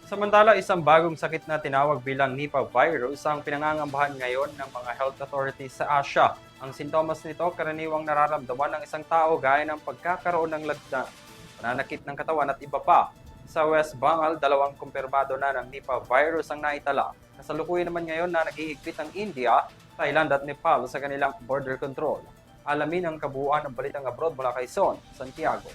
Samantala, isang bagong sakit na tinawag bilang Nipah virus ang pinangangambahan ngayon ng mga health authorities sa Asia. Ang sintomas nito karaniwang nararamdaman ng isang tao gaya ng pagkakaroon ng lagda, pananakit ng katawan at iba pa. Sa West Bengal, 2 kumpirmado na ng Nipah virus ang naitala. Kasalukuyan naman ngayon na naghihigpit ang India, Thailand at Nepal sa kanilang border control. Alamin ang kabuuan ng balitang abroad mula kay Son, Santiago.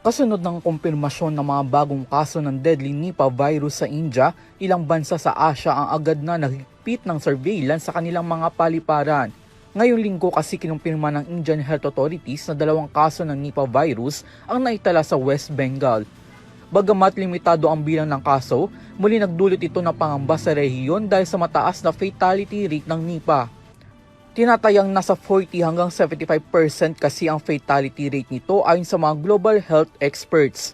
Kasunod ng kumpirmasyon ng mga bagong kaso ng deadly Nipah virus sa India, ilang bansa sa Asia ang agad na naghigpit ng surveillance sa kanilang mga paliparan. Ngayong linggo kasi kinumpirma ng Indian Health Authorities na 2 kaso ng Nipah virus ang naitala sa West Bengal. Bagamat limitado ang bilang ng kaso, muli nagdulot ito ng pangamba sa rehiyon dahil sa mataas na fatality rate ng Nipah. Tinatayang nasa 40 hanggang 75% kasi ang fatality rate nito ayon sa mga global health experts.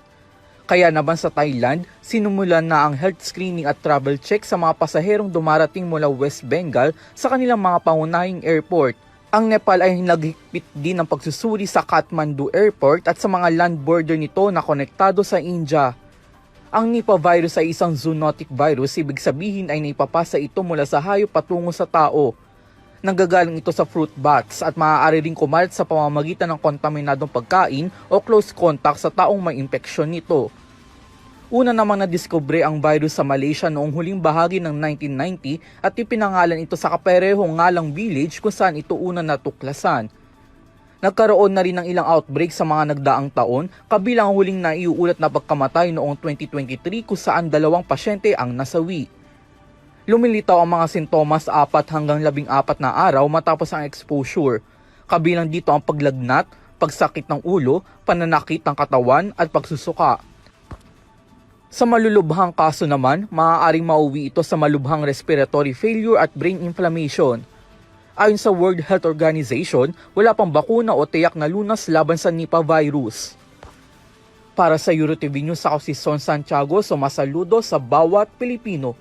Kaya naman sa Thailand, sinumulan na ang health screening at travel check sa mga pasaherong dumarating mula West Bengal sa kanilang mga pangunahing airport. Ang Nepal ay naghigpit din ng pagsusuri sa Kathmandu Airport at sa mga land border nito na konektado sa India. Ang Nipah virus ay isang zoonotic virus, ibig sabihin ay naipapasa ito mula sa hayop patungo sa tao. Nanggagaling ito sa fruit bats at maaari ring kumalat sa pamamagitan ng kontaminadong pagkain o close contact sa taong may impeksyon nito. Una namang nadiskubre ang virus sa Malaysia noong huling bahagi ng 1990 at ipinangalan ito sa kaparehong ngalang village kung saan ito una natuklasan. Nagkaroon na rin ng ilang outbreak sa mga nagdaang taon, kabilang ang huling naiuulat na pagkamatay noong 2023 kung saan 2 pasyente ang nasawi. Lumilitaw ang mga sintomas 4 hanggang 14 na araw matapos ang exposure. Kabilang dito ang paglagnat, pagsakit ng ulo, pananakit ng katawan at pagsusuka. Sa malulubhang kaso naman, maaaring mauwi ito sa malubhang respiratory failure at brain inflammation. Ayon sa World Health Organization, wala pang bakuna o tiyak na lunas laban sa Nipah virus. Para sa EuroTV News, ako si Son Santiago, sumasaludo sa bawat Pilipino.